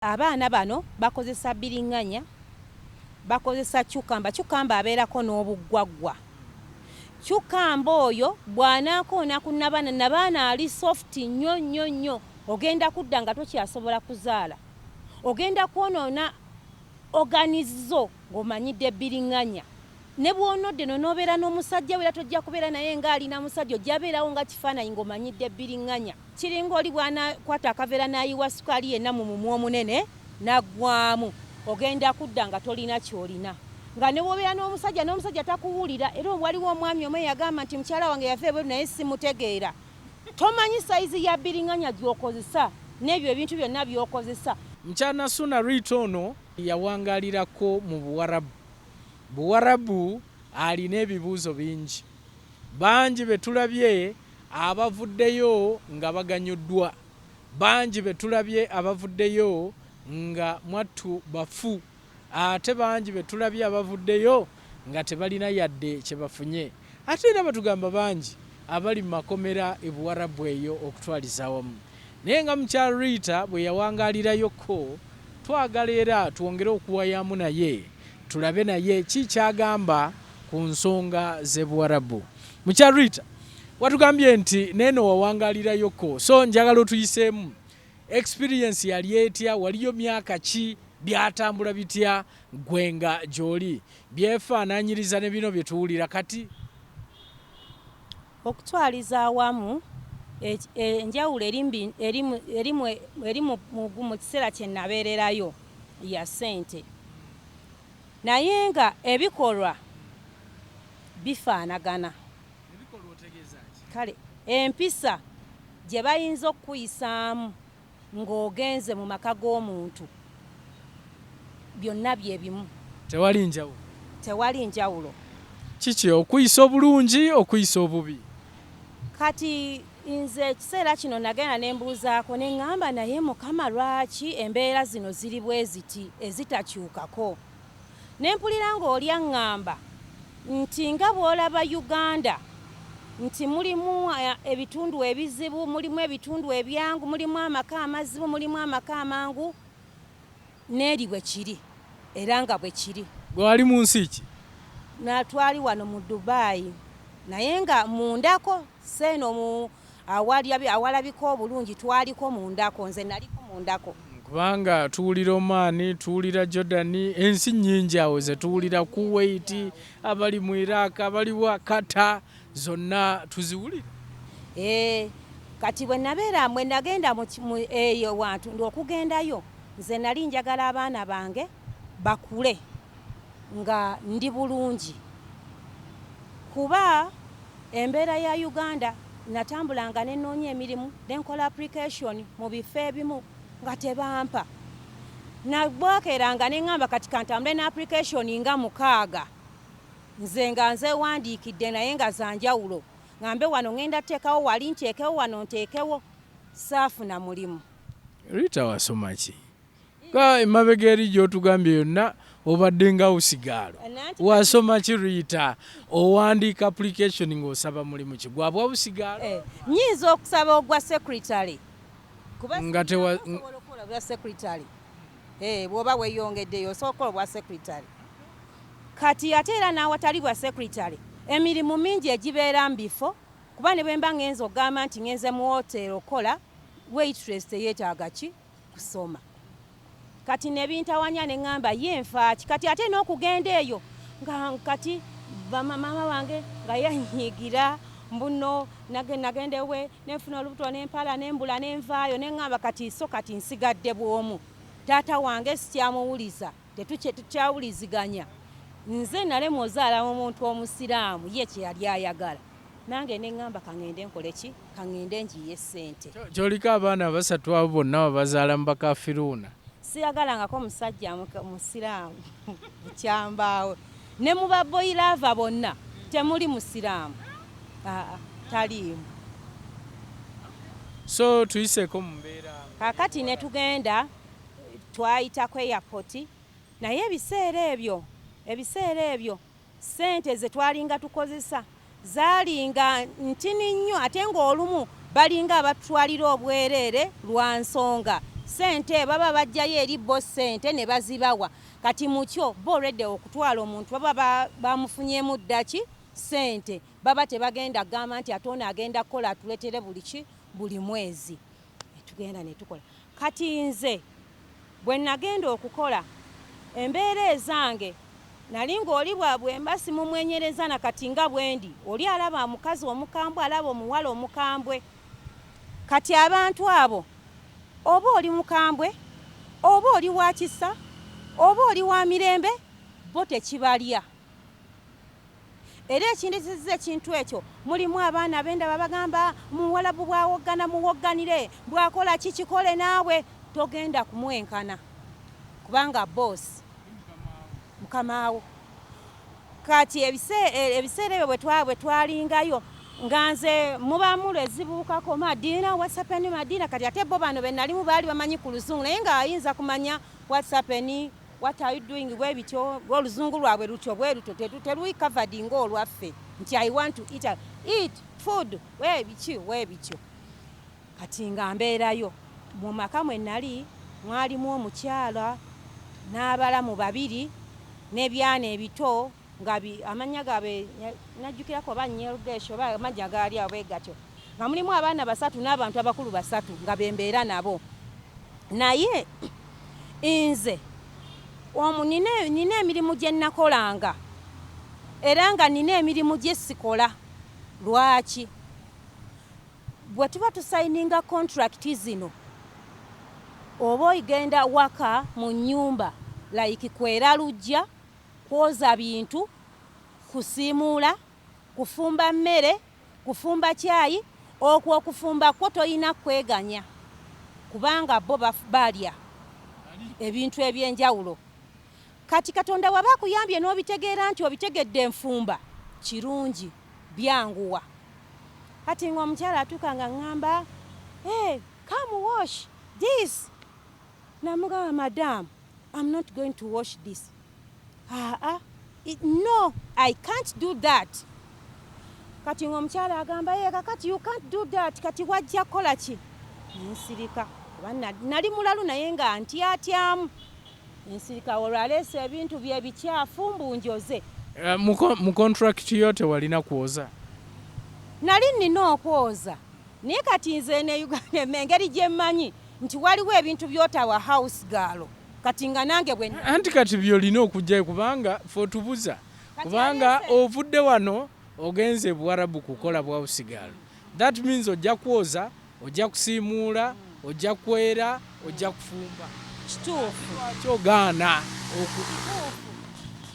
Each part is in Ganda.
Abaana bano bakozesa biringanya, bakozesa cukamba abeerako n'obuggwaggwa. Cukamba oyo bw'anaakoona ku nabaana ali soft nnyo, ogenda kudda nga tokyasobola kuzaala. Ogenda kwonoona organizo ng'omanyidde biringanya. Ne bw'onodde n'obeera n'omusajja we tojja kubeera naye ng'alina musajja ojja beerawo nga kifaananyi ng'omanyidde biringanya. Kiringa oli bw'anaakwata akaveera n'ayiwa sukaali yenna mu mumwa omunene n'aggwamu. Ogenda kudda nga tolina ky'olina. Nga ne bw'obeera n'omusajja takuwulira, era waliwo omwami omu yagamba nti mukyala wange yafa ebweru naye simutegeera. Tomanyi sayizi ya biringanya gy'okozesa n'ebyo ebintu byonna by'okozesa. Mchana Suna Rito ono yawangalirako mu Buwarabu alina ebibuuzo bingi. Bangi betulabye abavuddeyo nga baganyuddwa. Bangi betulabye abavuddeyo nga mwattu bafu. Ate bangi betulabye abavuddeyo nga tebalina yadde kye bafunye. Ate era batugamba bangi abali mu makomera e Buwarabu eyo okutwaliza awamu. Naye nga mukyala Rita bwe yawangalirayoko, twagala era twongere okuwayamu naye tulabe naye ki kyagamba ku nsonga z'e Buwarabu. Mukyala Rita, watugambye nti neeno wawangalirayoko, so njagala otuyiseemu experience yali etya, waliyo myaka ki, byatambula bitya gwenga gy'oli, byefaanaanyiriza ne bino bye tuwulira kati? Okutwaliza awamu enjawulo eri mu kiseera kye nabeererayo ya ssente, naye nga ebikolwa bifaanagana. Kale empisa gye bayinza okukuyisaamu ng'ogenze mu maka g'omuntu byonna bye bimu. Tewali njawulo? Tewali njawulo. Kiki, okuyisa obulungi, okuyisa obubi? Kati nze ekiseera kino nagenda ne mbuuzaako ne ŋŋamba naye Mukama lwaki embeera zino ziri bwe ziti ezitakyukako? Ne mpulira ng'oli aŋŋamba nti nga bw'olaba Uganda nti mulimu ebitundu ebizibu, mulimu ebitundu ebyangu, mulimu amaka amazibu, mulimu amaka amangu, n'eri bwe kiri era nga bwe kiri. Gwe wali mu nsi ki? Twali wano mu Dubai, naye nga mundako seeno awalabika obulungi twaliko mundako, nze naliko mundako. Kubanga tuwulira Oman, tuwulira Jordan, ensi nnyingi awo ze tuwulira, Kuwait, abali mu Iraq, abali wa Qatar, zonna tuziwulira. Kati bwe nagenda eyo wantu okugendayo, nze nali njagala abaana bange bakule nga ndi bulungi. Kuba embeera ya Uganda natambulanga ne nnoonya emirimu, ne nkola application mu bifo ebimu nga tebampa. Nabwakeranga ne ŋŋamba kati kantambule ne application nga 6 nze nga nzeewandiikidde naye nga za njawulo. Ngambe wano ŋŋenda teekawo, wali nteekewo, wano nteekewo, saafuna mulimu. Rita wasoma ki? Emabega eri gy'otugambye yonna obadde nga usigaalo. Wasoma ki Rita? Owandiika application ng'osaba mulimu ki? Gwabwa busigaalo? Nnyinza okusaba ogwa secretary. Nga tewa bwa secretary. Bw'oba weeyongeddeyo osobola obwa secretary. Kati ate era n'awatali bwa secretary, emirimu mingi egibeera mu bifo, kuba ne bwe mba ngenza okugamba nti ngenze mu hotel okola, waitress teyeetaaga ki? Kusoma. Kati ne bintawanya ne ŋŋamba ye nfaaki. Kati ate n'okugenda eyo nga kati mama wange nga yanyiigira mbuno nagenda ewe nenfuna olubuto n'empala n'embula n'envaayo ne ŋŋamba kati nsigadde bw'omu. Taata wange sikyamuwuliza, tetukyawuliziganya. Nze nalemwa ozaala omuntu omusiraamu, ye kye yali ayagala. Nange ne ŋŋamba kaŋŋende nkole ki? Kaŋŋende njiye ssente. Kyoliko abaana basatu abo bonna babazaala mu bakafiruuna. Siyagalangako musajja musiraamu bukyambaawe. Ne mu baboyiraava bonna temuli musiraamu. Taliimu. So tuyiseeko mu mbeera. Kakati ne tugenda twayitako airport, naye ebiseera ebyo ssente ze twalinga tukozesa zaalinga ntini nnyo, ate ng'olumu balinga abatwalira obwereere lwa nsonga sente baba bajjayo eri bo sente ne bazibawa kati mukyo bo already okutwala omuntu baba bamufunyemu ddaki sente baba tebagenda gamba nti atona agenda kukola atuletere buli mwezi tugenda ne tukola kati nze bwe nagenda okukola embeera ezange nali ng'oli bwabwe embasi mumwenyereza na kati nga bwendi oli alaba omukazi omukambwe alaba omuwala omukambwe kati abantu abo oba oli mukambwe oba oli wa kisa oba oli wa mirembe bo tekibalya era ekindiziza ekintu ekyo mulimu abaana benda babagamba muwalabu bwawoggana muwogganire bwakola kikikole naawe togenda kumwenkana kubanga boss mukamaawo kati ebiseera ebyo bwe twalingayo nga nze mubamu lwezibuukako Madina WhatsApp ni Madina kati ate bo bano be nalimu baali bamanyi ku luzungu naye nga ayinza kumanya WhatsApp ni what are you doing bwe bityo oluzungu lwabwe lutyo bwe luto terui covered ng'olwaffe nti I want to eat food bwe bityo kati nga mbeerayo mu maka mwe nali mwalimu omukyala n'abalamu babiri n'ebyana ebito nga amanya gabe najjukirako banyerugesho amanya gaali abe gatyo nga mulimu abaana basatu n'abantu abakulu basatu nga bembeera nabo naye nze nina emirimu gye nakolanga era nga nina emirimu gye sikola lwaki bwe tuba tusayininga contract zino oba oyigenda waka mu nnyumba like kwera lujja kwoza bintu kusiimuula kufumba mmere kufumba caayi okwo okufumba kwo toyina kweganya kubanga bo balya ebintu ebyenjawulo kati Katonda waba akuyambye n'obitegeera nti obitegedde enfumba kirungi byanguwa kati ng'omukyala atuuka nga ŋŋamba come wash this namugamba madam I'm not going to wash this no I can't do that kati ng'omukyala agamba kakati you can't do that kati wajja kukola ki nsirika nali mulalu naye nga ntyatyamu nsirika olwaleese ebintu bye bikyafu mbunjoze mu contract yote walina kwoza nali nina okwoza naye kati nze ne Uganda engeri gye mmanyi nti waliwo ebintu by'otawa house girl kati nga nange bwe anti kati byolina okujjayo kubanga fe otubuza kubanga ovudde wano ogenze Buwarabu kukola bwa house girl that means ojja kwoza ojja kusiimuula ojja kwera ojja kufumba kituufu kyogaana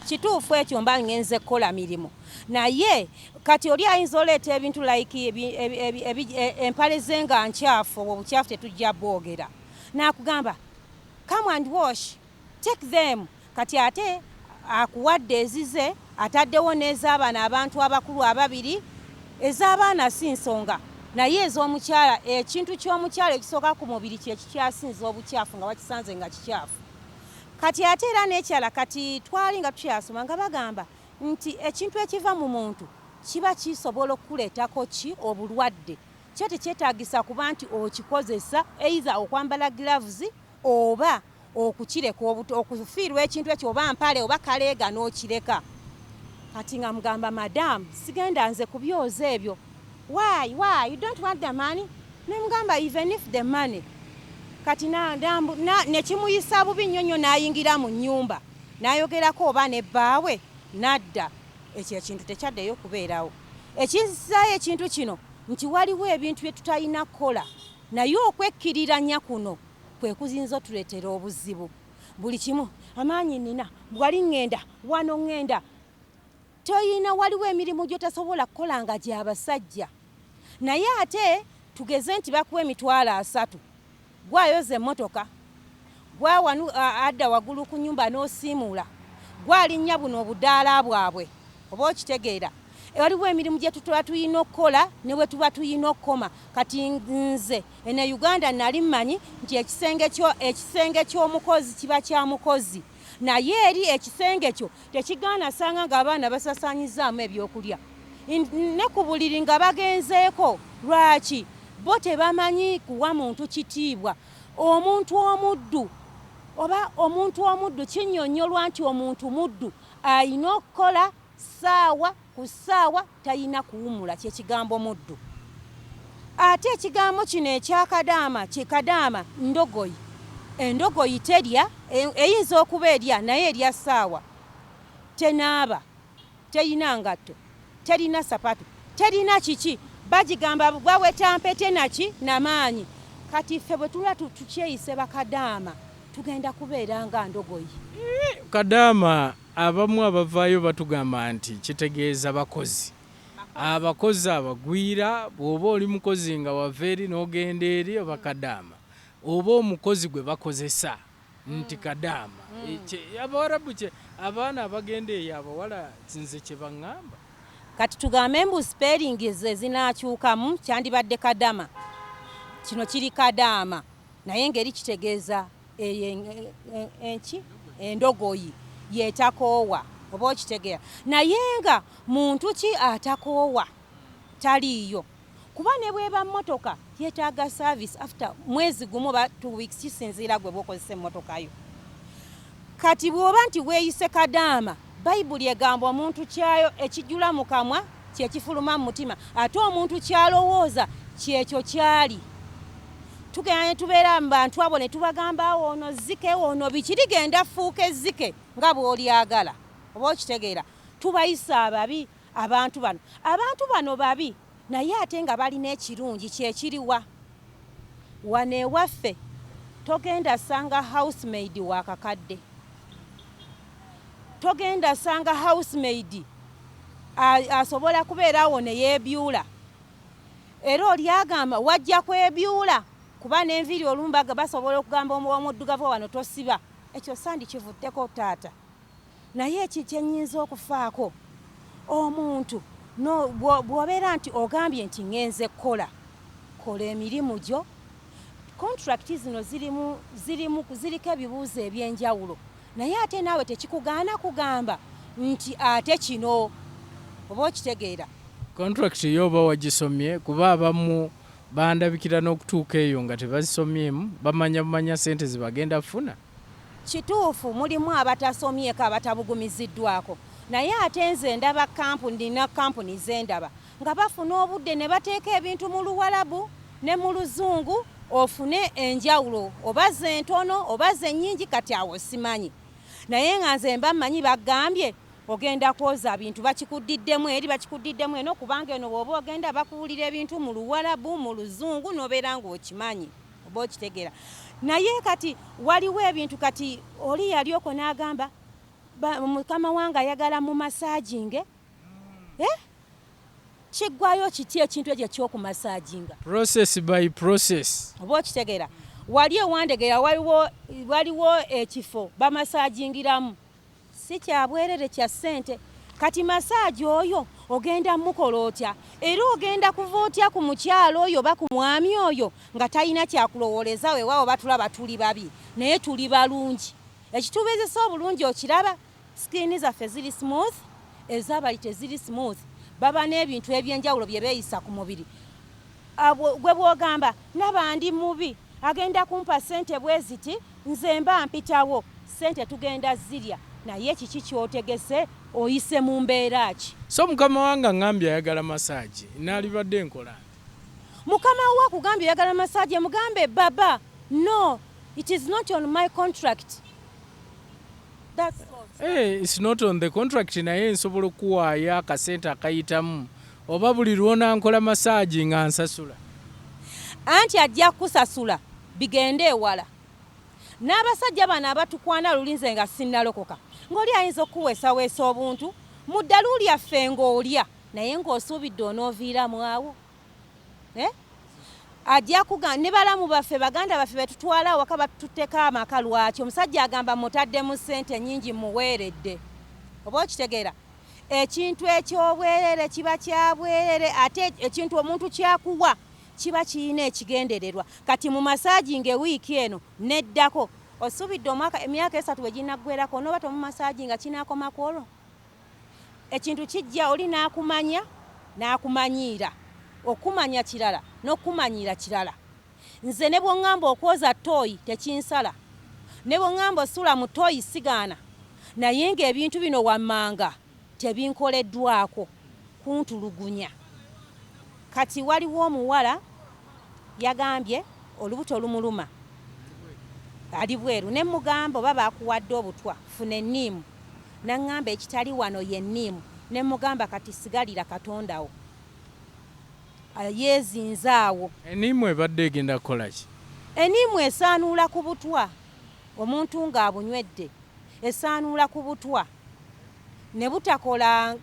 kituufu ekyo mba ngenze kukola mirimu naye kati oli ayinza oleeta ebintu like empale ze nga nkyafu obukyafu tetujja bwogera n'akugamba come and wash take them kati ate akuwadde ezize ataddewo n'ez'abaana abantu abakulu ababiri ez'abaana si nsonga naye ez'omukyala ekintu ky'omukyala ekisooka ku mubiri kye kikyasinza obukyafu nga wakisanze nga kikyafu kati ate era n'ekyala kati twali nga tukyasoma nga bagamba nti ekintu ekiva mu muntu kiba kisobola okukuleetako ki obulwadde kyo tekyetaagisa kuba nti okikozesa eiza okwambala gloves oba okukireka okufiirwa ekintu ekyo oba mpale oba kaleega n'okireka kati nga mugamba madam sigenda nze kubyoza ebyo why you don't want the money nemugamba even if the money kati nekimuyisa bubi nnyo nnyo n'ayingira mu nnyumba n'ayogerako oba ne bbaawe nadda ekyo ekintu tekyaddeyo kubeerawo ekinzisaayo ekintu kino nti waliwo ebintu bye tutalina kukola naye okwekkiriranya kuno kwe kuzinza otuleetera obuzibu buli kimu amaanyi nina wali ŋŋenda wano ŋŋenda toyina waliwo emirimu gy'otasobola kukola nga gy'abasajja naye ate tugeze nti bakuwa $30,000 gwayoza emmotoka gwawanu adda waggulu ku nnyumba n'osiimuula gwalinnya buno obudaala bwabwe oba okitegeera waliwo emirimu gye tuba tuyina okukola ne bwe tuba tuyina okukoma kati nze ene Uganda nali mmanyi nti ekisenge ky'omukozi kiba kya mukozi naye eri ekisenge kyo tekigaana sanga ng'abaana basasaanyizaamu ebyokulya ne ku buliri nga bagenzeeko lwaki bo tebamanyi kuwa muntu kitiibwa omuntu omuddu oba omuntu omuddu kinnyonnyolwa nti omuntu muddu ayina okukola ssaawa ku ssaawa talina kuwumula kyekigambo muddu. Ate ekigambo kino ekyakadaama kikadaama ndogoyi. Endogoyi terya, eyinza okuba erya naye erya ssaawa. Tenaaba, terina ngatto, terina sapatu, terina kiki, bagigamba bwaweta mpete naki namaanyi. Kati ffe bwe tuba tukyeyise bakadaama tugenda kubeera nga ndogoyi. Kadama abamu abavaayo batugamba nti kitegeeza bakozi. Abakozi abagwira bw'oba oli mukozi nga wava eri n'ogenda eri oba kadama. Oba omukozi gwe bakozesa nti kadama. Abawarabu abaana abagenda eyo abawala nze kye baŋŋamba. Kati tugambe mbu spelling ze zinaakyukamu kyandibadde kadama. Kino kiri kadaama naye ngeri kitegeeza endogoyi yeetakoowa oba okitegeera. Naye nga muntu ki atakoowa taliiyo. Kuba ne bweba mmotoka yeetaaga service after mwezi gumu oba 2 weeks kisinziira gwe bw'okozesa emmotoka yo. Kati bw'oba nti weeyise kadaama, Bayibuli egamba omuntu kyayo ekijjula mu kamwa kyekifuluma mu mutima, ate omuntu kyalowooza kyekyo kyali. Tugenda ne tubeera mu bantu abo ne tubagamba ono zike ono biki ligenda fuuka ezzike nga bw'olyagala oba okitegeera. Tubayisa ababi abantu bano. Abantu bano babi naye ate nga balina ekirungi kyekiriwa. Wano ewaffe togenda sanga housemaid wakakadde. Togenda sanga housemaid asobola kubeera awo ne yeebyula. Era olyagamba wajja kwebyula kuba n'enviiri olumbaga basobola okugamba omuddugavu wano tosiba. Ekyo sandi kivuddeko taata. Naye ekikyennyinza okufaako omuntu bw'obeera nti ogambye nti ngenze kola emirimu gyo. Contract zino ziriko ebibuuzo eby'enjawulo naye ate naawe tekikugaana kugamba nti ate kino oba okitegeera. Contract yoba wagisomye kuba abamu bandabikira n'okutuuka eyo nga tebazisomyemu bamanya sente zibagenda funa. Kituufu mulimu abatasomyeko abatabugumiziddwako naye ate nze ndaba kampuni na kampuni zendaba nga bafuna obudde ne bateeka ebintu mu Luwarabu ne mu Luzungu ofune enjawulo oba ze ntono oba ze nnyingi kati awo simanyi. Naye nga nze mba mmanyi bagambye ogenda kwoza bintu bakikudiddemu eri bakikudiddemu eno kubanga eno bw'oba ogenda bakuwulira ebintu mu Luwarabu mu Luzungu n'obeera ng'okimanyi oba okitegeera. Naye kati waliwo ebintu kati oli yali oko n'agamba mukama wange ayagala mu masaginge. Kiggwayo kiti ekintu ekyo ky'okumasaginga? Process by process. Oba okitegeera. Wali ewandegeera waliwo ekifo bamasagingiramu. Si kya bwerere kya ssente. Kati masaagi oyo ogenda mukola otya? Era ogenda kuva otya ku mukyalo oyo oba ku mwami oyo nga talina kyakulowooleza weewaawo batulaba tuli babi naye tuli balungi. Ekitubeezesa obulungi okiraba, skin zaffe ziri smooth, ez'abali teziri smooth. Baba n'ebintu eby'enjawulo bye beeyisa ku mubiri. Gwe bw'ogamba naba ndi mubi agenda kumpa ssente bwe ziti nze mba mpitawo ssente tugenda zirya. Naye kiki kyotegese oyise mu mbeera ki? So mukama wange ngambye ayagala masaagi naalibadde nkola. Mukama wa kugambye ayagala masaagi mugambe baba no it is not on my contract. That's it's not on the contract naye nsobola okuwaayo akasente akayitamu oba buli lwona nkola masaagi nga nsasula. Anti ajja kusasula bigende ewala. N'abasajja bano abatukwana lulinze nga sinnalokoka ng'oli ayinza okuweesaweesa obuntu mu ddalu lyaffe ng'olya naye ng'osuubidde onooviiramu awo. Ajja kugamba ne balamu baffe baganda baffe betutwala awaka batutteko amaka lwaki omusajja agamba mutaddemu ssente nnyingi muweeredde. Oba okitegeera ekintu eky'obwerere kiba kya bwerere ate ekintu omuntu kyakuwa kiba kirina ekigendererwa. Kati mu masaginga ewiiki eno neddako osuubidde emyaka 3 we ginaggwerako n'oba tomu masaginga kinaakomako olwo. Ekintu kijja oli n'akumanya n'akumanyiira. Okumanya kirala n'okumanyiira kirala. nze ne bw'oŋŋamba okwoza ttooyi tekinsala, ne bw'oŋŋamba osula mu ttooyi sigaana, naye ng'ebintu bino wammanga tebinkoleddwako kuntulugunya. Kati waliwo omuwala yagambye olubuto lumuluma ali bweru, ne mugamba oba bakuwadde obutwa funa enniimu, naŋŋamba ekitali wano ye nniimu, ne mugamba kati sigalira Katondawo yeezinze awo. Enniimu ebadde egenda kukola ki? Enniimu esaanuula ku butwa, omuntu ng'abunywedde esaanuula ku butwa ne butakola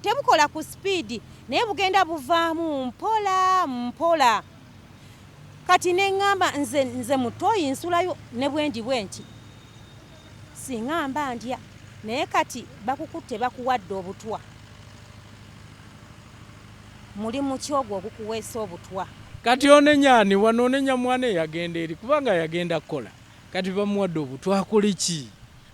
tebukola ku sipiidi naye bugenda buvaamu mpola mpola. Kati ne ŋŋamba nze mu ttooyi nsulayo ne bwendi bwenti siŋŋamba ndya, naye kati bakukutte bakuwadde obutwa, mulimu ki ogwo ogukuweesa obutwa? Kati onenyaani wano onenya mwana eyagenda eri kubanga yagenda kukola, kati bamuwadde obutwa akole ki?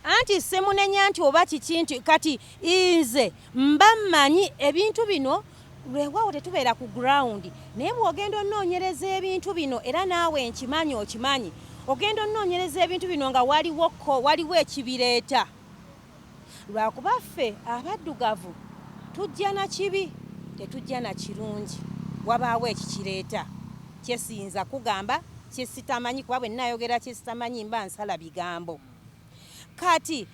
Anti semunenya nti oba kiki nti kati nze mba mmanyi ebintu bino lwewaawo tetubeera ku ground, naye bw'ogenda onnoonyereza ebintu bino era naawe nkimanyi okimanyi, ogenda onnoonyereza ebintu bino nga waliwo ekibireeta. Lwakuba ffe abaddugavu tujja na kibi tetujja na kirungi, wabaawo ekikireeta. Kyesiyinza kugamba kyesitamanyi kuba bwe nnaayogera kyesitamanyi mba nsala bigambo. Kati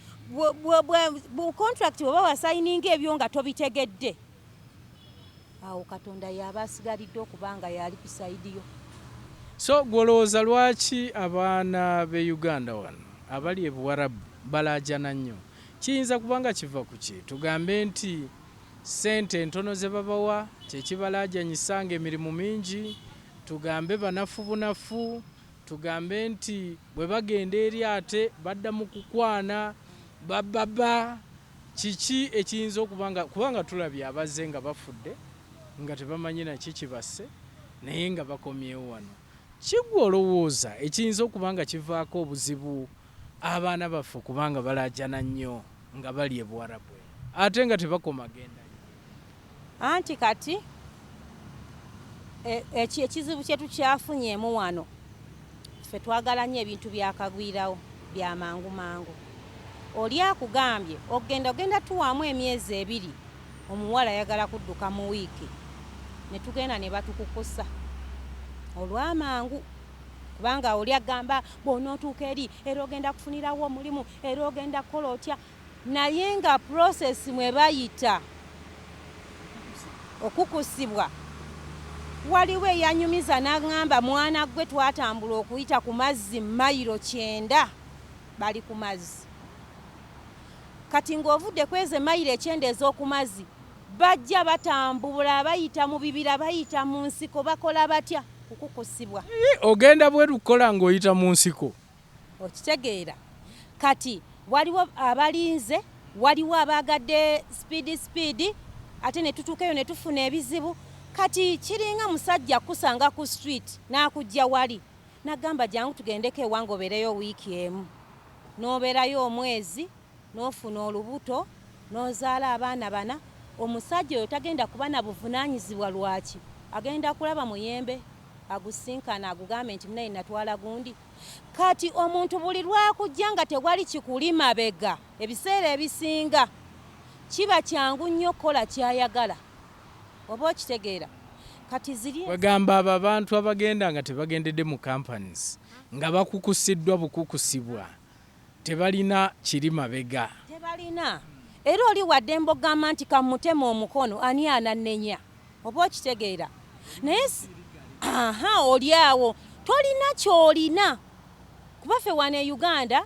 bu contract bw'oba wasayininga ebyo nga tobitegedde, awo Katonda yaba asigalidde okubanga yali ku sayidiyo. So gwolowooza lwaki abaana b'e Uganda wano abali e Buwarabu balaajana nnyo? Kiyinza kubanga kiva ku ki? Tugambe nti ssente entono ze babawa kyekibalaajanyisa ng'emirimu mingi, tugambe banafu bunafu, tugambe nti bwe bagenda eri ate badda mu kukwana bababa. Kiki ekiyinza kubanga tulabye abazze nga bafudde nga tebamanyi naki kibasse naye nga bakomyewo wano. Kigwa olowooza ekiyinza okubanga kivaako obuzibu abaana baffe kubanga balaajana nnyo nga bali e Buwarabu ate nga tebakoma genda? Anti kati ekizibu kye tukyafunyeemu wano, ffe twagala nnyo ebintu byakagwirawo bya mangu mangu. Oli akugambye ogenda tuwaamu emyezi 2, omuwala ayagala kudduka mu wiiki, ne tugenda ne batukukusa olw'amangu, kubanga oli agamba bw'onootuuka eri era ogenda kufunirawo omulimu era ogenda kukola otya, naye nga process mwe bayita okukusibwa. Waliwo eyanyumiza n'aŋŋamba mwana gwe twatambula okuyita ku mazzi mayiro 9 bali ku mazzi. Kati ng'ovudde kweze mayiro 9 ez'oku mazzi bajja batambula bayita mu bibira bayita mu nsiko bakola batya okukusibwa. Ogenda bwe lukola ng'oyita mu nsiko. Okitegeera. Kati waliwo abalinze, waliwo abagadde speed ate ne tutuukeyo ne tufuna ebizibu. Kati kiringa musajja kusanga ku street n'akujja wali nagamba jangu tugendeko ewange obeereyo wiiki emu, n'obeerayo omwezi n'ofuna olubuto n'ozaala abaana 4. Omusajja oyo tagenda kuba na buvunaanyizibwa lwaki agenda kulaba muyembe agusinkana agugambe nti naye natwala gundi. Kati omuntu buli lwakujja nga tewali kikuli mabega ebiseera ebisinga kiba kyangu nnyo kola kyayagala, oba okitegeera. Kati ziri bagamba abo abantu abagenda nga tebagendedde mu companies nga bakukusiddwa bukukusibwa tebalina kiri mabega, tebalina. Era oli wadde mbogamba nti kamutema omukono ani ananenya, oba okitegeera. Naye oli awo tolina kyolina, kuba ffe wano e Uganda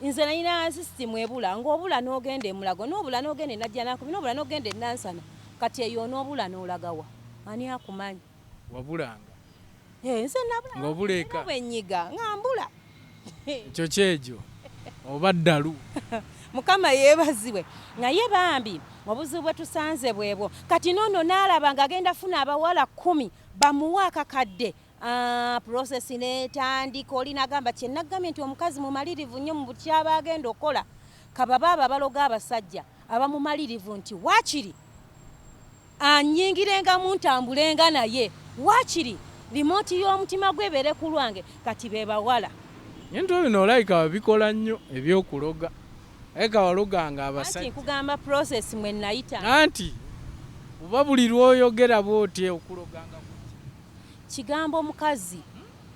nze nalina sisitimu ebula, ng'obula n'ogenda emulago n'obula n'ogenda e Najjanankubi n'obula n'ogenda e Nansana. Kati eyo n'obula n'olagawa ani akumanyi? Wabulanga nze nabula ng'obuleeka bwenyiga ngambula ekyo kyejo oba ddalu. Mukama yeebazibwe. Naye bambi obuzibu bwe tusanze bwebwo. Kati noono n'alaba ng'agenda funa abawala 10 bamuwe akakadde. Process n'etandika. Oli n'agamba kye nagambye nti omukazi mumalirivu nnyo mu butyaba agenda okukola. Kababa abo abaloga abasajja abamumalirivu nti waakiri anyingirengamu ntambulenga naye, waakiri limoti y'omutima gwe ebeere ku lwange kati be bawala. Into bino olayika babikola nnyo ebyokuloga. Eka waloganga abasajja. Anti nkugamba process mwe nayita. Anti oba buli lw'oyogera bw'oti okuloganga kigambo mukazi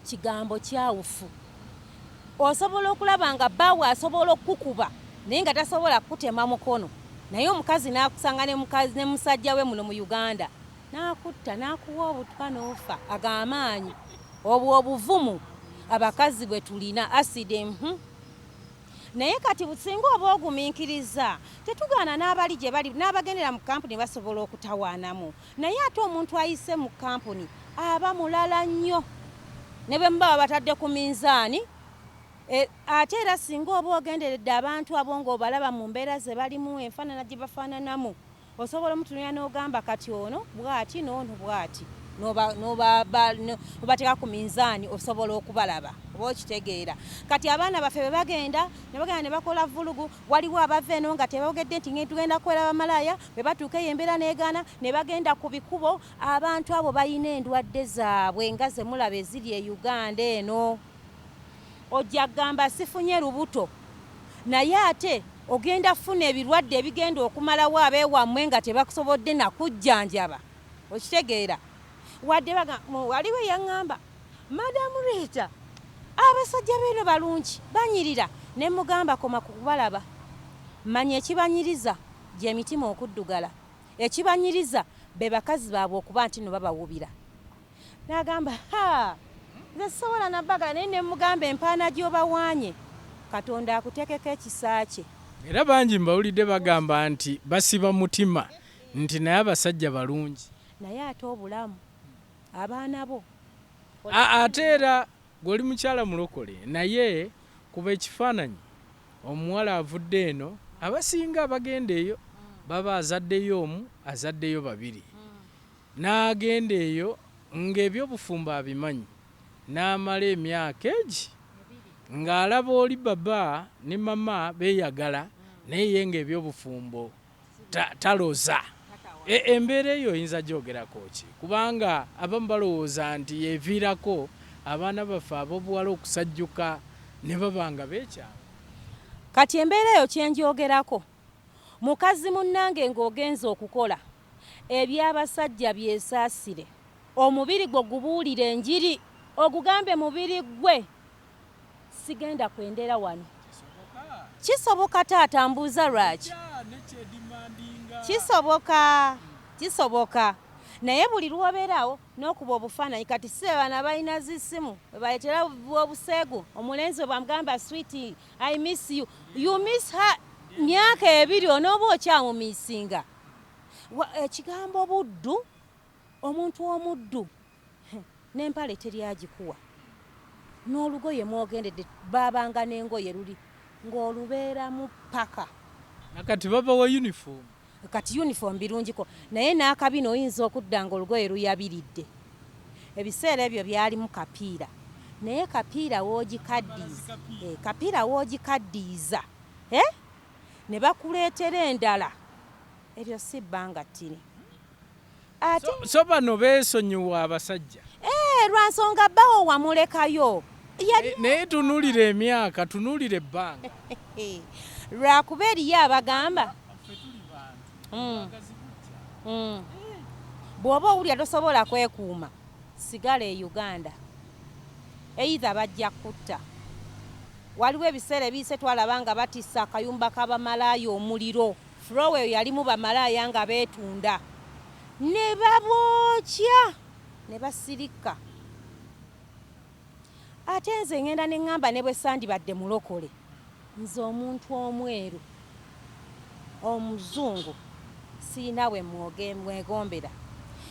kigambo kyawufu. Osobola okulaba nga bbaawe asobola okukuba naye nga tasobola kutema mukono, naye omukazi n'akusanga ne musajja we muno mu Uganda n'akutta n'akuwa obutwa n'ofa ag'amaanyi. Obwo obuvumu abakazi bwe tulina aside naye kati businga oba ogumiikiriza tetugaana n'abali gye bali n'abagendera mu kampuni basobola okutawaanamu, naye ate omuntu ayise mu kampuni aba mulala nnyo ne bwe muba batadde ku minzaani. Ate era singa oba ogenderedde abantu abo ng'obalaba mu mbeera ze balimu enfaanana gye bafaananamu, osobola omutunulira n'ogamba kati ono bw'ati n'ono bw'ati n'obateeka ku minzaani osobola okubalaba oba okitegeera. Kati abaana baffe be bagenda ne bakola vulugu, waliwo abava eno nga tebogedde nti tugenda kuwera bamalaaya, bwe batuuka eyo embeera n'egaana ne bagenda ku bikubo. Abantu abo balina endwadde zaabwe nga ze mulaba eziri e Uganda eno. Ojja kugamba sifunye lubuto naye ate ogenda funa ebirwadde ebigenda okumalawo abeewammwe nga tebakusobodde nakujjanjaba, okitegeera. Wadde waliwo yaŋŋamba Madamu Rita abasajja beeno balungi banyirira, ne mugamba koma kubalaba, manya ekibanyiriza gye mitima okuddugala, ekibanyiriza be bakazi baabwe okuba nti no babawubira. N'agamba nze sobola nabbaga naye ne mugamba empaana gy'obawaanye Katonda akuteekeko ekisa kye. Era bangi mbawulidde bagamba nti basiba mutima nti naye abasajja balungi. Naye ate obulamu abaana bo ate era gw'oli mukyala mulokole naye kuba ekifaananyi omuwala avudde eno abasinga abagenda eyo baba azaddeyo omu azaddeyo babiri, n'agenda eyo ng'ebyobufumbo abimanyi n'amala emyaka egi ng'alaba oli baba ne mama beeyagala naye ye ng'ebyobufumbo taloza. Embeera eyo oyinza gyogerako ki? Kubanga abamu balowooza nti yeviirako abaana baffe ab'obuwala okusajjuka ne baba nga beekyama. Kati embeera eyo kyenjogerako, mukazi munnange ng'ogenza okukola eby'abasajja byesaasire, omubiri gwe gubuulire enjiri, ogugambe mubiri gwe sigenda kwendera wano. Kisoboka taata, mbuuza lwaki? Kisoboka naye buli lw'obeerawo n'okuba obufaananyi. Kati si bana balina zisimu baleetera obuseegu, omulenzi bwamugamba sweet I miss you, you miss her myaka ebiri onooba okyamumiisinga. Ekigambo buddu, omuntu omuddu n'empale teryagikuwa, n'olugoye mwogendedde baabanga n'engoye luli ng'olubeeramu paka. Nakati babawa uniform. Kati uniform birungiko naye n'akabina oyinza okudda nga olugoye luyabiridde. Ebiseera ebyo byalimu kapiira, naye kapiira woogikaddiiza ne bakuleetera endala, eryo si bbanga ttini. So bano beesonyiwa abasajja lwa nsonga bbawo wamulekayo naye tunuulira emyaka, tunuulira ebbanga. Lwakuba eriyo abagamba bw'oba owulira tosobola kwekuuma sigala e Uganda, either bajja kutta. Waliwo ebiseera ebiyise twalaba nga batissa akayumba k'abamalaaya omuliro, fulowe eyo yalimu bamalaaya nga beetunda, ne babookya ne basirika. Ate nze ngenda ne ŋŋamba ne bwe sandibadde mulokole, nze omuntu omweru omuzungu siina we mwegombera.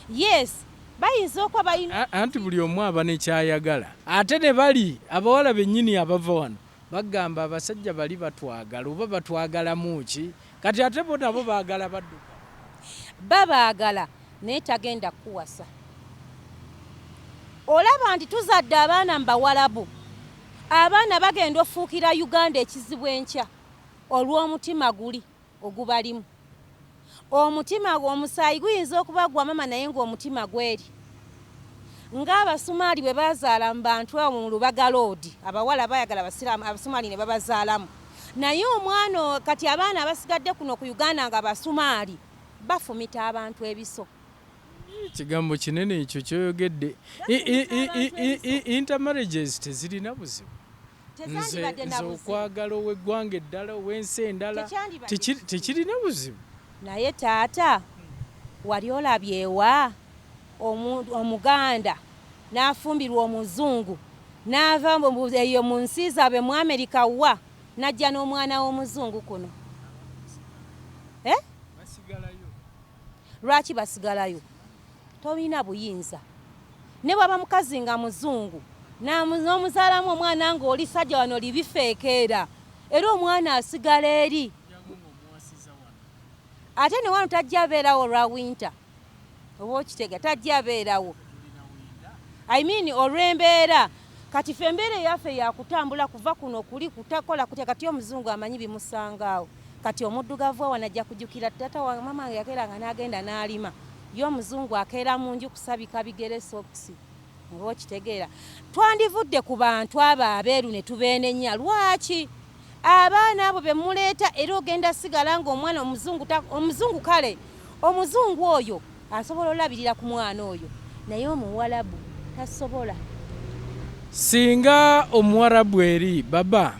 Yes, bayinza okuba balina anti buli omu aba nekyayagala. Ate ne bali abawala bennyini abava wano bagamba abasajja bali batwagala oba batwagalamu ki? Kati ate bo nabo baagala badduka. Babaagala naye tagenda kuwasa. Olaba nti tuzadde abaana mbawalabu, abaana bagenda ofuukira Uganda ekizibu enkya olw'omutima guli ogubalimu. Omutima omusaayi guyinza okuba gwa mama naye ng'omutima gweri. ng'Abasumaali bwe bazaala mu bantu abo mu Lubaga Road abawala bayagala Abasumaali ne babazaalamu naye omwana kati abaana abasigadde kuno ku Uganda nga Basumaali bafumita abantu ebiso. Kigambo kinene ekyo kyoyogedde. Intermarriages tezirina buzibu. Nze okwagala ow'eggwanga eddala ow'ensi endala tekirina buzibu. Naye taata wali olabyewa Omuganda n'afumbirwa Omuzungu n'ava eyo mu nsi zaabwe mu Amerika wa n'ajja n'omwana w'Omuzungu kuno. Lwaki basigalayo? Tolina buyinza. Ne bwaba mukazi nga Muzungu n'omuzaalamu omwana ng'oli sajja wano libifeekeera era omwana asigala eri. Ate ne wano tajja abeerawo olwa winter. Oba okitega tajja abeerawo. I mean olw'embeera. Kati ffe embeera yaffe yakutambula kuva kuno kuli kutakola kutya kati Omuzungu amanyi bimusangaawo. Kati omuddugavu awo najja kujjukira taata wa mama wange yakeeranga n'agenda n'alima. Yo Omuzungu akeera mu nju kusabika bigere sokisi. Oba okitegeera. Twandivudde ku bantu abo abeeru ne tubeenenya. Lwaki? Abaana abo be muleeta era ogenda sigala ng'omwana Omuzungu kale Omuzungu oyo asobola olabirira ku mwana oyo naye Omuwarabu tasobola. Singa Omuwarabu eri baba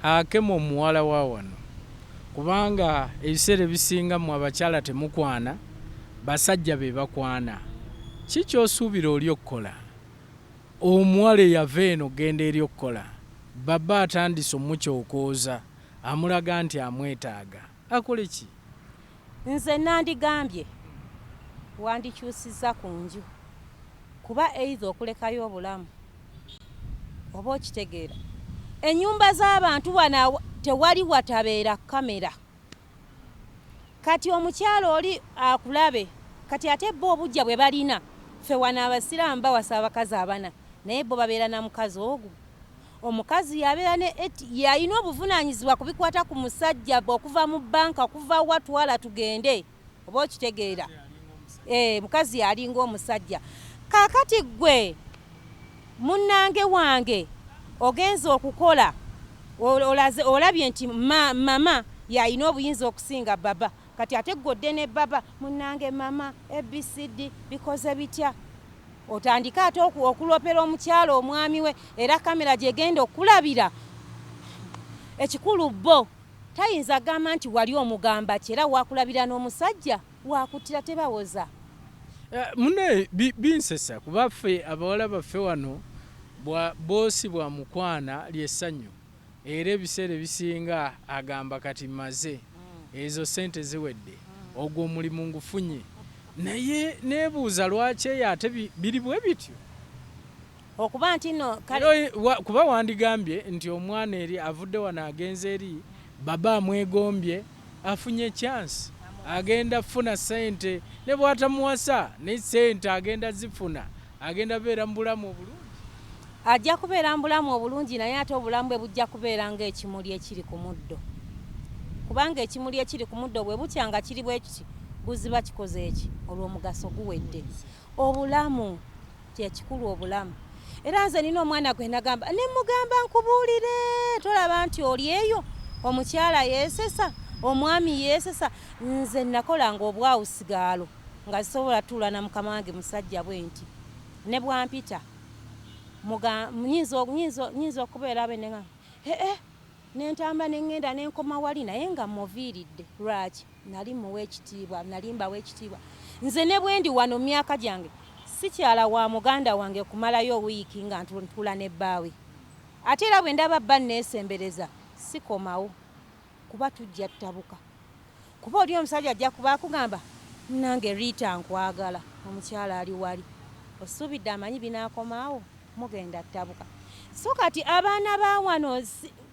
akema omuwala wa wano kubanga ebiseera ebisinga mu abakyala temukwana basajja be bakwana. Ki ky'osuubira oli okukola? Omuwala eyava eno genda eri okukola. Baba atandise omukyokooza amulaga nti amwetaaga. Akole ki? Nze nandigambye wandikyusiza ku nju kuba either okulekayo obulamu oba okitegeera. Ennyumba z'abantu bano tewali watabeera kamera. Kati omukyalo oli akulabe kati ate bo obujja bwe balina ffe wano Abasiraamu bawasa abakazi abana naye bo babeera na mukazi ogwo. Omukazi yabeera yalina obuvunaanyizibwa kubikwata ku musajja okuva mu bbanka okuva watwala tugende oba okitegeera. Mukazi yalinga omusajja. Kaakati gwe munnange wange ogenza okukola olabye nti mama yalina obuyinza okusinga baba. Kati ate ggodde ne baba munnange mama ABCD bikoze bitya. Otandika ate okulopera omukyalo omwami we era kamera gyegenda okulabira. Ekikulu bo tayinza gamba nti wali omugamba kyera wakulabira n'omusajja wakutira tebawoza. Mune binsesa kuba ffe abawala baffe wano boosi bwa mukwana lyessanyu era ebiseera ebisinga agamba kati maze ezo sente ziwedde ogwo omulimu ngufunye. Naye neebuuza lwaki eyo ate biri bwe bityo okuba nti no kuba wandigambye nti omwana eri avudde wano agenze eri baba amwegombye afunye chance agenda funa sente ne bwatamuwasa ne sente agenda zifuna agenda beera mu bulamu obulungi. Ajja kubeera mu bulamu obulungi naye ate obulamu bwe bujja kubeera ng'ekimuli ekiri ku muddo. Kubanga ekimuli ekiri ku muddo bwe bukyanga kiri bwe kiti buziba kikoze eki olw'omugaso guwedde. Obulamu kyekikulu obulamu. Era nze nina omwana gwe nagamba ne mugamba nkubuulire tolaba nti oli eyo omukyala yeesesa omwami yeesesa. Nze nakolanga obwawusigaalo nga zisobola tuula na mukama wange musajja bwe nti ne bwampita nyinza okubeera abe nenga nentamba nengenda nenkoma wali naye nga muviiridde. Lwaki? Nali muwa ekitiibwa nali mbawa ekitiibwa. Nze ne bwendi wano myaka gyange sikyala wa muganda wange kumalayo wiiki nga ntula ne bbaawe. Ate era bwe ndaba bba neesembereza sikomawo kuba tujja ttabuka. Kuba oli omusajja ajja kuba akugamba nange Rita nkwagala omukyala ali wali osuubidde amanyi binaakomaawo mugenda ttabuka. So kati abaana ba wano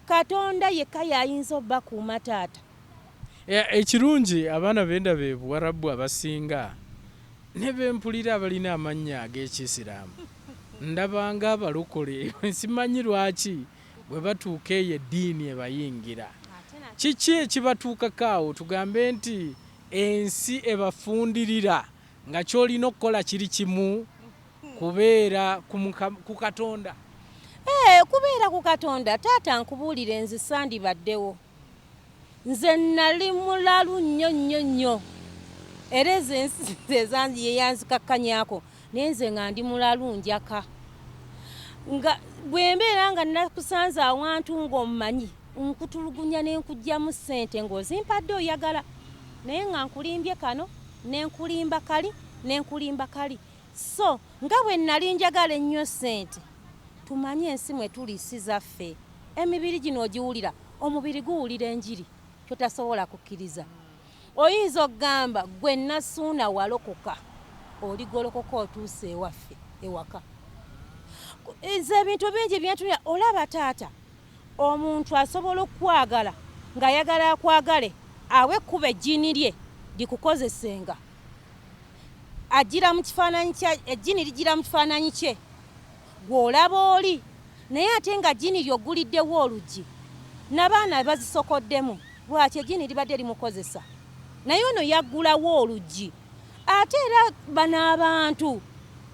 Katonda yekka yayinza obbakuuma taata. Ekirungi abaana benda be Buwarabu abasinga ne bempulira abalina amannya ag'Ekisiraamu ndabanga abalokole simanyi lwaki bwe batuuka eyo eddiini ebayingira. Kiki ekibatuukako awo tugambe nti ensi ebafundirira nga ky'olina okukola kiri kimu kubeera ku Katonda. Kubeera ku Katonda. Taata nkubuulire nze sandibaddewo. Nze nali mulalu nnyo. Era ensi ye yanzikakkanyaako. Naye nze nga ndi mulalu njaka. Nga bwe mbeera nga nakusanze awantu ng'omumanyi nkutulugunya ne nkugyamu ssente ng'ozimpadde oyagala. Naye nga nkulimbye kano, ne nkulimba kali, ne nkulimba kali. So nga bwe nali njagala ennyo ssente, tumanye ensi mwe tuli si zaffe. Emibiri gino ogiwulira, omubiri guwulira enjiri, totasobola kukkiriza. Oyinza okugamba gwe Nasuuna walokoka, oligolokoka otuuse ewaffe ewaka. Nze ebintu bingi byentunira. Olaba taata, omuntu asobola okwagala ng'ayagala akwagale, awe ekkuba ejjiini lye likukozesenga. Ajjira mu kifaananyi kya ejjiini ligira mu kifaananyi kye, gw'olaba oli. Naye ate nga jjiini ly'ogguliddewo oluggi, n'abaana bazisokoddemu, lwaki ejjiini libadde limukozesa. Naye ono yaggulawo oluggi. Ate era bano abantu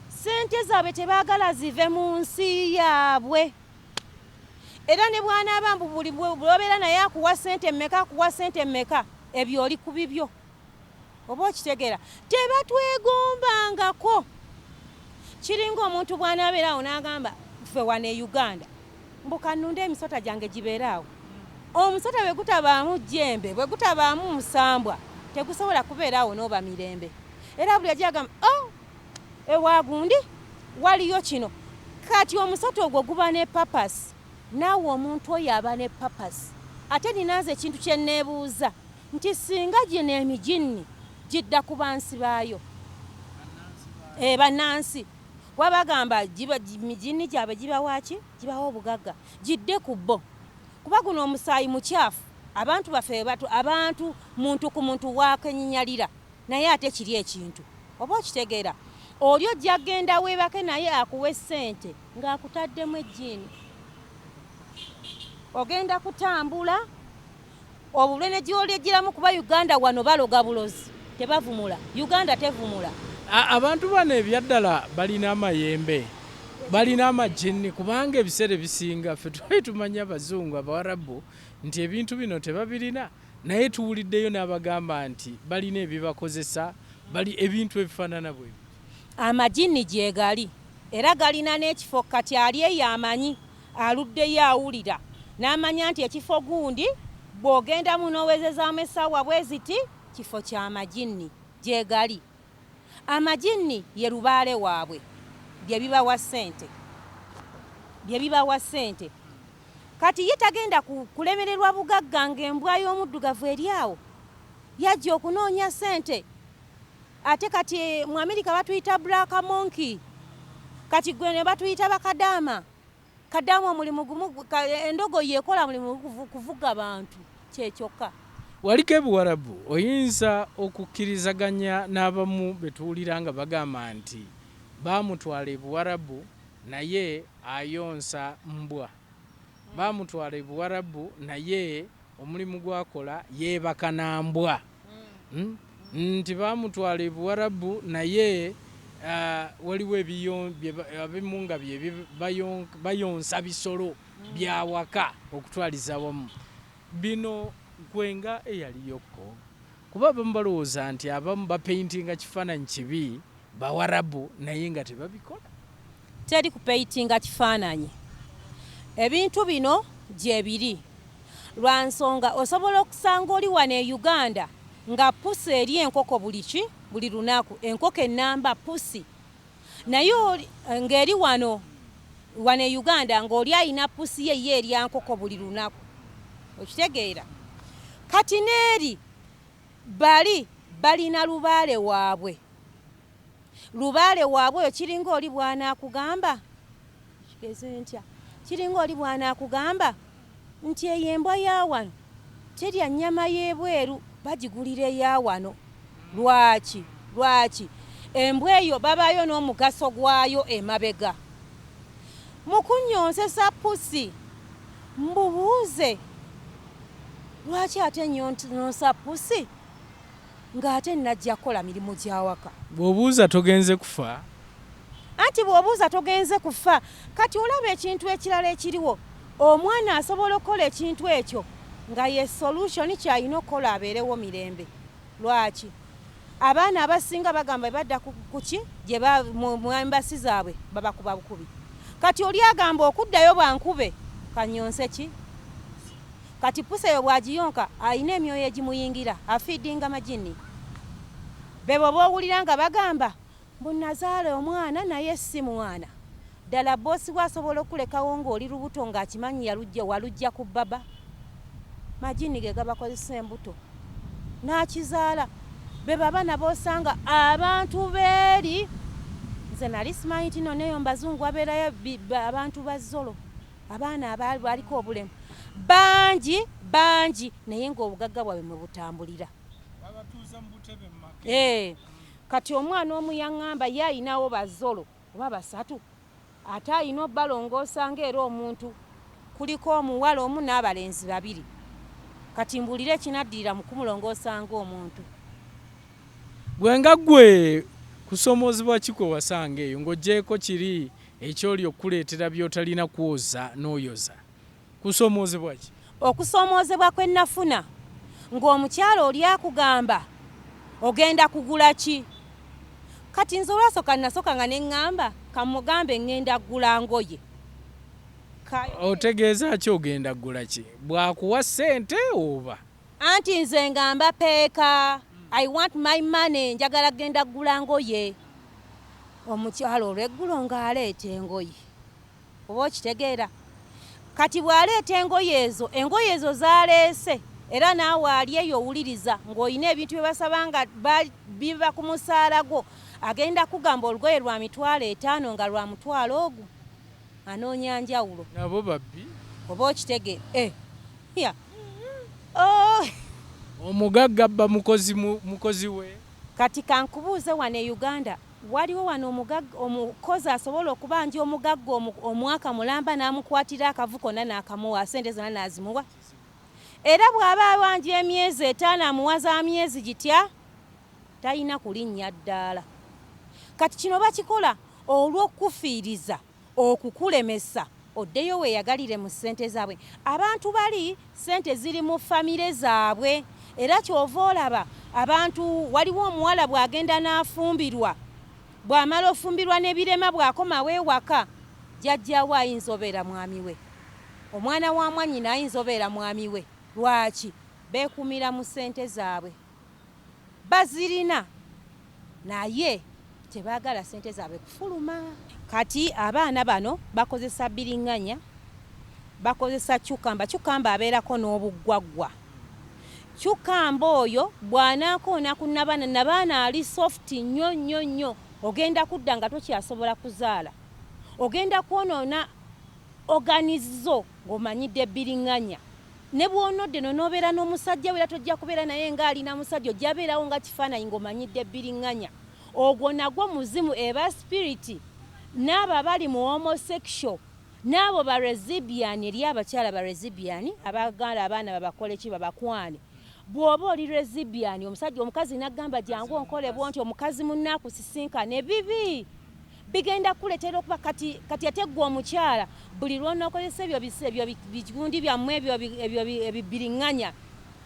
ssente zaabwe tebaagala zive mu nsi yaabwe. Era ne bw'anaaba mbu buli bw'obeera naye akuwa ssente mmeka, ebyo oli ku bibyo. Oba okitegeera, tebatwegombangako. Kiringa omuntu bw'anaabeera awo n'agamba ffe wano e Uganda mbu kannunde emisota gyange gibeera awo. Omusota bwe gutabaamu jjembe, bwe gutabaamu musambwa, tegusobola kubeera awo n'oba mirembe. Era buli ajja agamba ewagundi waliyo kino. Kati omusota ogwo guba ne papasi, naawe omuntu oyo aba ne papasi. Ate ninanze ekintu kye neebuuza nti singa gino emijinni gidda ku bansi baayo, bannansi wabagamba emijinni gyabwe giba waaki, gibawo obugagga, gidde ku bo. Kuba guno omusaayi mukyafu, abantu baffe abantu muntu ku muntu waakenyinyalira, naye ate kiri ekintu. Oba okitegeera, oli ojja genda weebake naye akuwe ssente ng'akutaddemu ejjiini. Ogenda kutambula, obulwe ne gy'olyegiramu kuba Uganda wano baloga bulozi, tebavumula. Uganda tevumula. Abantu bano ebyaddala balina amayembe, balina amajjini, kubanga ebiseera ebisinga ffe twali tumanya Abazungu, Abawarabu nti ebintu bino tebabirina, naye tuwuliddeyo n'abagamba nti balina ebibakozesa, bali ebintu ebifaanana bwe. Amajjini gye gali, era galina n'ekifo. Kati ali eyo amanyi, aluddeyo awulira n'amanya nti ekifo gundi bw'ogendamu n'owezezaamu essaawa bwe ziti, kifo ky'amajjini gye gali. Amajjini ye lubaale waabwe, bye bibawa ssente. Kati ye tagenda kulemererwa bugagga ng'embwa y'omuddugavu eri awo yajja okunoonya ssente. Ate kati mu Amerika batuyita black monkey, kati gwe ne batuyita bakadama. Kadama omulimu gumu, endogoyi ekola mulimu kuvuga bantu kyekyokka. Waliko ebuwarabu oyinza okukkirizaganya n'abamu betuwulira nga bagamba nti baamutwala ebuwarabu naye ayonsa mbwa. Baamutwala ebuwarabu naye omulimu gwakola yeebaka na mbwa. Nti baamutwala ebuwarabu naye waliwo abimu nga bayonsa bisolo byawaka okutwaliza wamu. Bino gwenga eyaliyokko, kuba abamu balowooza nti abamu bapeintinga kifaananyi kibi Bawarabu naye nga tebabikola. Teri kupeitinga kifaananyi. Ebintu bino gye biri. Lwa nsonga osobola okusanga oli wano e Uganda nga pusi eri enkoko buli lunaku, enkoko ennamba pusi. Naye ng'eri wano e Uganda ng'oli ayina pusi ye erya nkoko buli lunaku. Okitegeera? Kati n'eri balina lubaale waabwe. Lubaale waabwe oyo kiringa oli bw'anaakugamba, kigeze ntya, kiringa oli bw'anaakugamba nti eyo embwa ya wano terya nnyama y'ebweru, bagigulira eya wano. Lwaki? Embwa eyo babaayo n'omugaso gwayo emabega. Mu kunnyonsesa pusi, mbubuuze lwaki ate nnyonsa pusi ng'ate najja kukola mirimu gy'awaka? Bw'obuuza togenze kufa. Anti kati bw'obuuza togenze kufa. Kati olaba ekintu ekirala ekiriwo, omwana asobola okukola ekintu ekyo nga ye solution kyalina okukola abeerewo mirembe. Lwaki? Abaana abasinga bagamba badda kuki gye mu embasi zaabwe babakuba bukubi. Kati oli agamba okuddayo bwankube kanyonse ki? Kati pusa eyo bw'agiyonka alina emyoyo egimuyingira afiidinga majini. Bebo b'owulira nga bagamba bunazaale omwana naye si mwana. Ddala boosi bw'asobola okulekawo ng'oli lubuto ng'akimanyi walujja ku baba. Majini ge gabakozesa embuto n'akizaala. Be babaana b'osanga abantu beeri. Nze nali simanyi tino neyo mbazungu abeerayo abantu bazzolo. Abaana abaliko obulemu bangi naye ng'obugagga bwabwe mwe butambulira. Kati omwana omu yaŋŋamba ye ayinawo bazzolo oba basatu, ate ayina obbalongoosa ng'era omuntu. Kuliko omuwala omu n'abalenzi babiri. Kati mbulire ekinaddirira mu kumulongoosa ng'omuntu. Gwenga gwe kusomoozebwa kiko wasanga eyo ng'oggyeko kiri ekyoli okuleetera by'otalina kwoza n'oyoza. Kusomoozebwa ki? Okusomoozebwa kwe nafuna ng'omukyala oli akugamba ogenda kugula ki? Kati nze olwasooka nasooka nga ne ŋŋamba kamugambe ŋŋenda kugula ngoye. Otegeeza ki ogenda kugula ki? Bwakuwa ssente oba? Anti nze ngamba peeka. I want my money. Njagala genda kugula ngoye. Omukyala olw'eggulo ng'aleeta engoye. Oba okitegeera? Kati bw'aleeta engoye ezo zaleese era naawe ali eyo owuliriza ng'olina ebintu bye basaba nga biva ku musaala gwo, agenda kugamba olugoye lwa $5,000 nga lwa $1,000 ogwo. Anoonya njawulo. Nabo babbi. Oba okitegeera? Omugagga abba mukozi we. Kati kankubuuze wano e Uganda waliwo wano omukozi asobola okubanja omugagga omwaka mulamba n'amukwatira akavu konna n'akamuwa ssente zonna n'azimuwa. Era bw'aba abanja emyezi 5 amuwa za myezi gitya talina kulinnya ddaala. Kati kino bakikola olw'okukufiiriza okukulemesa oddeyo weeyagalire mu ssente zaabwe. Abantu bali ssente ziri mu famire zaabwe. Era kyova olaba abantu waliwo omuwala bw'agenda n'afumbirwa, bw'amala ofumbirwa n'ebirema bw'akomawo ewaka jjajjaawe ayinza obeera mwami we, omwana wa mwannyina ayinza obeera mwami we. Lwaki? Beekuumira mu ssente zaabwe. Bazirina naye tebaagala ssente zaabwe kufuluma. Kati abaana bano bakozesa bbiriŋŋanya, bakozesa cukamba abeerako n'obuggwaggwa. Cukamba oyo bw'anaakoona ku nabaana ali soft nnyo, ogenda kudda nga tokyasobola kuzaala. Ogenda kwonoona organizo ng'omanyidde bbiriŋŋanya. Ne bw'onodde n'obeera n'omusajja we era tojja kubeera naye ng'alina musajja, ojja abeerawo nga kifaananyi ng'omanyidde bbiriŋŋanya. Ogwo nagwo muzimu eba spiriti. N'abo abali mu homosexual, n'abo ba lesbian, eri abakyala ba lesbian abagala abaana babakole ki babakwane. Bw'oba oli lesbian omukazi n'agamba jangu onkole bwonti, omukazi munnaakusisinkane bibi bigenda kuleetera okuba kati ate gwe omukyala buli lw'onookozesa ebyo bigundi byammwe ebyo ebibbiriŋŋanya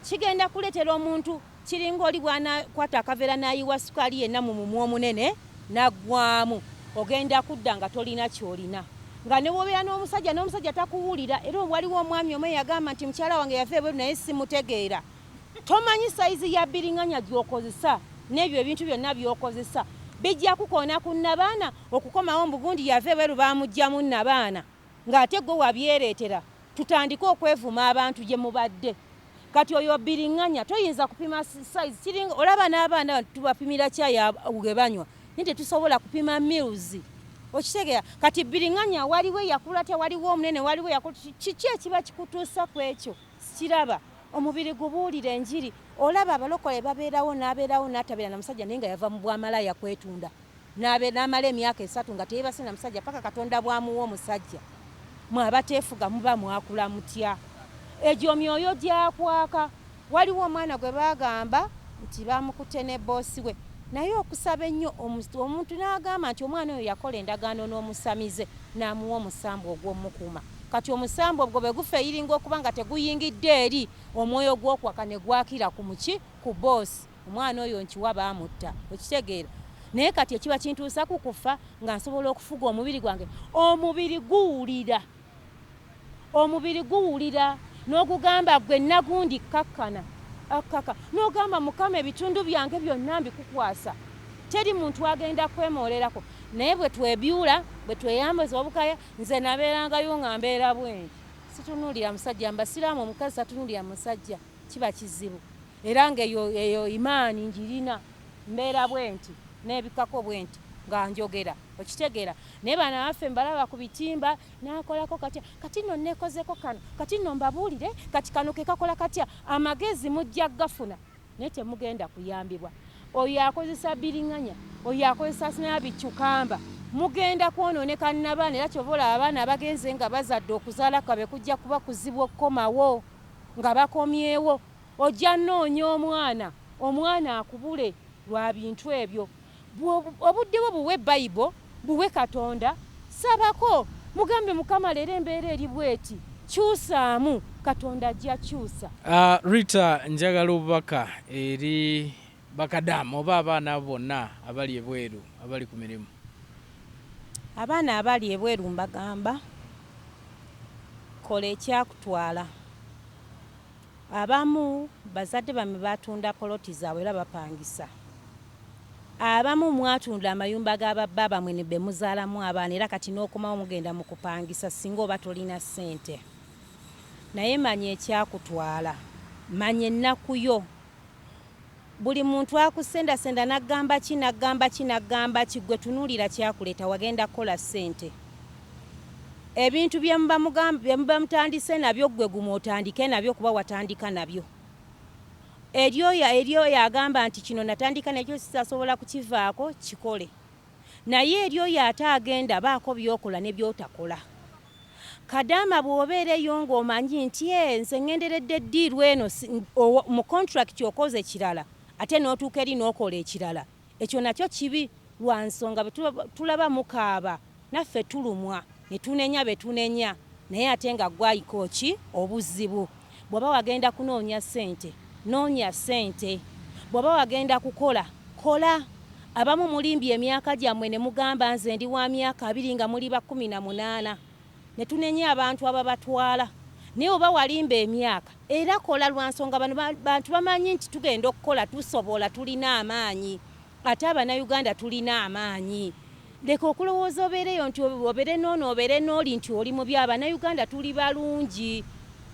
kigenda kuleetera omuntu kiringa oli bw'anakwata akaveera n'ayiwa sukaali yenna mu mumwa omunene naggwamu. Ogenda kudda nga tolina ky'olina. Nga ne bw'obeera n'omusajja takuwulira. Era waliwo omwami omu yagamba nti mukyala wange yava ebweru naye simutegeera. Tomanyi sayizi ya bbiriŋŋanya gy'okozesa n'ebyo ebintu byonna by'okozesa bijja kukoona ku nabaana okukomawo mbugundi yava ebweru baamuggyamu nabaana ng'ate gwe wabyereetera. Tutandike okwevuma abantu gye mubadde. Kati oyo bbiriŋŋanya toyinza kupima sayizi. Kiringa olaba n'abaana tubapimira caayi gwe banywa naye tetusobola kupima miruzi. Okitegeera? Kati bbiriŋŋanya waliwo yakula te waliwo omunene waliwo yakula. Kiki ekiba kikutuusa ku ekyo? Sikiraba. Omubiri gubuulira enjiri. Olaba abalokole babeerawo n'atabeera na musajja naye nga yava mu bwamalaya kwetunda. N'amala emyaka 3 nga teyeebase na musajja paka Katonda bwamuwa omusajja. Mwe abateefuga muba mwakula mutya? Egyo myoyo gyakwaka. Waliwo omwana gwe baagamba nti baamukutte ne boosi we. naye okusaba ennyo omuntu n'agamba nti omwana oyo yakola endagaano n'omusamize n'amuwa omusambu ogw'omukuuma kati omusambu ogwo bwe gufeeyiringa okuba nga teguyingidde eri omwoyo gw'okwaka ne gwakira ku muki ku boosi omwana oyo nkiwa baamutta okitegeera naye kati ekiba kintuusa ku kufa nga nsobola okufuga omubiri gwange omubiri guwulira n'ogugamba gwe nagundi kakkana akaka n'ogamba mukama ebitundu byange byonna mbikukwasa teri muntu agenda kwemoolerako naye bwe twebyula bwe tweyambaza obukaya nze nabeerangayo nga mbeera bwenti situnuulira musajja mbasiraamu omukazi satunuulira musajja kiba kizibu era ngaeyo imaani njirina mbeera bwenti n'ebikako bwenti nga njogera okitegeera naye bana baffe mbalaba ku bitimba nakolako kati nno nekozeko kano kati nno mbabuulire kati kano ke kakola katya amagezi mujja gafuna naye temugenda kuyambibwa oyo akozesa biriŋŋanya oyo akozesa sinabicukamba mugenda kwonooneka n'abaana era kyobola abaana abagenze nga bazadde okuzaala kabe kujja kuba kuzibu okukomawo nga bakomyewo ojja nnoonya omwana akubule lwa bintu ebyo obudde bwo buwe Bayibuli buwe Katonda sabako mugambe mukama leero embeera eri bweti kyusaamu Katonda ajja kyusa. Rita njagala obubaka eri bakadama oba abaana bonna abali ebweru abali ku mirimu. Abaana abali ebweru mbagamba kola ekyakutwala. Abamu bazadde bamwe batunda poloti zaabwe era bapangisa. Abamu mwatunda amayumba g'ababba bamwe ne bemuzaalamu abaana era kati n'okomawo mugenda mu kupangisa singa oba tolina ssente. Naye manya ekyakutwala, manya ennaku yo. Buli muntu akusendasenda n'agamba ki gwe tunuulira kyakuleeta wagenda kukola ssente. Ebintu bye muba mutandise nabyo gwe gumu otandike nabyo kuba watandika nabyo. Eryo yagamba nti kino natandika nakyo sisasobola kukivaako kikole. Naye eryo ate agenda baako byokola ne byotakola. Kadama bw'obeereyo ng'omanyi nti nze ngenderedde eddiirwa eno mu contract okoze kirala ate n'otuuka eri n'okola ekirala. Ekyo nakyo kibi lwa nsonga bwe tulaba mukaaba naffe tulumwa ne tunenya be tunenya naye ate nga gwayiko ki obuzibu. Bw'oba wagenda kunoonya ssente noonya ssente. Bw'oba wagenda kukola kola. Abamu mulimbye emyaka gyammwe ne mugamba nze ndi wa myaka 2 nga muli ba 18 ne tunenya abantu ababatwala. Naye oba walimba emyaka era kola lwa nsonga bano bantu bamanyi nti tugenda okukola tusobola tulina amaanyi ate Abannayuganda tulina amaanyi. Leka okulowooza obeereyo nti obeere noono obeere nooli nti oli mu by'Abannayuganda tuli balungi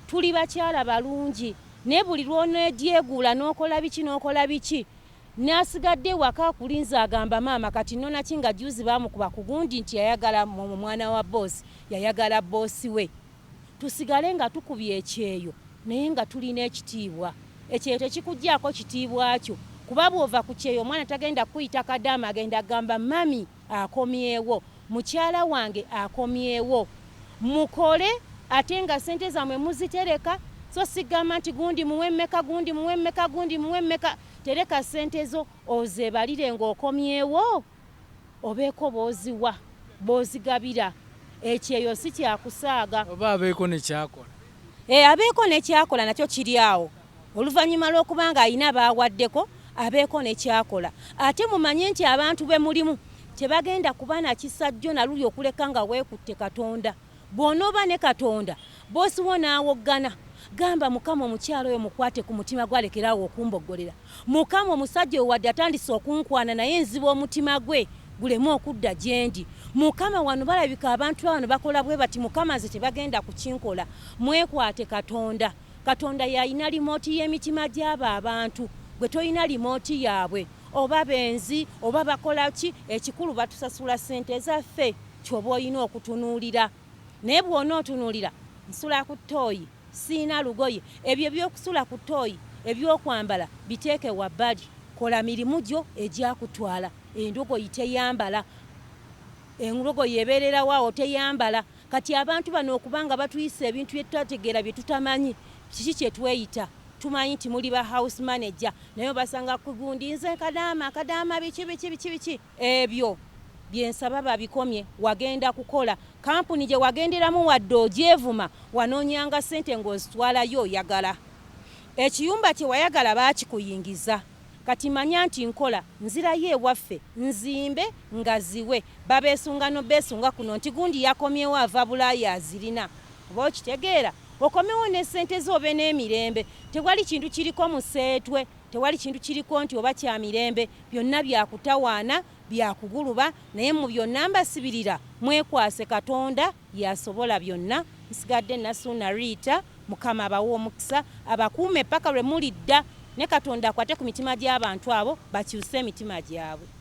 tuli bakyala balungi naye buli lw'oneegyeguula n'okola biki n'asigadde waka akulinza agamba maama kati nno naki nga juzi baamukuba ku gundi nti yayagala mwana wa boosi yayagala boosi we. Tusigale nga tukubye ekyeyo naye nga tulina ekitiibwa. Ekyeyo tekikuggyako kitiibwa kyo kuba bw'ova ku kyeyo omwana tagenda kuyita Kadama agenda agamba mami akomyewo mukyala wange akomyewo. Mukole ate nga ssente zammwe muzitereka so sigamba nti gundi muwe mmeka tereka ssente zo ozeebalire ng'okomyewo obeeko booziwa boozigabira. Ekyeyo si kyakusaaga oba abeeko nekyakola. Abeeko nekyakola nakyo kiri awo oluvannyuma lw'okubanga alina baawaddeko abeeko nekyakola. Ate mumanye nti abantu be mulimu tebagenda kuba na kisajjo na luli okuleka nga weekutte Katonda. Bw'onooba ne Katonda boosi wo n'awoggana gamba mukama omukyalo oyo mukwate ku mutima gwalekeraawo okumboggolera. Mukama omusajja oyo wadde atandise okunkwana naye nziba omutima gwe gulemu okudda gyendi. Mukama wano balabika abantu bano bakola bwe bati mukama nze tebagenda kukinkola. Mwekwate Katonda. Katonda yalina limooti y'emitima gy'abo abantu gwe toyina limooti yaabwe. Oba benzi oba bakola ki ekikulu batusasula ssente zaffe kyoba olina okutunuulira. Naye bw'onootunuulira nsula ku ttooyi siina lugoye ebyo by'okusula ku ttooyi ebyokwambala biteeke wabbali. Kola mirimu gyo egyakutwala. Endogoyi teyambala. Endogoyi ebeererawo awo teyambala. Kati abantu bano okubanga batuyisa ebintu bye tutategeera bye tutamanyi kiki kye tweyita tumanyi nti muli ba house manager naye basanga kugundi nze Kadama biki ebyo byensaba babikomye. Wagenda kukola kampuni gye wagenderamu wadde ogyevuma wanoonyanga ssente ng'ozitwalayo oyagala. Ekiyumba kye wayagala baakikuyingiza. Kati manya nti nkola nzirayo ewaffe nzimbe nga ziwe babeesunga beesunga kuno nti gundi yakomyewo ava Bulaaya azirina. Oba okitegeera okomewo ne ssente zo obe n'emirembe. Tewali kintu kiriko museetwe, tewali kintu kiriko nti oba kya mirembe, byonna byakutawaana byakuguluba, naye mu byonna mbasibirira mwekwase Katonda yasobola byonna. Nsigadde Nasuuna Rita, Mukama abawe omukisa abakuume paka lwe mulidda ne Katonda akwate ku mitima gy'abantu abo bakyuse emitima gyabwe.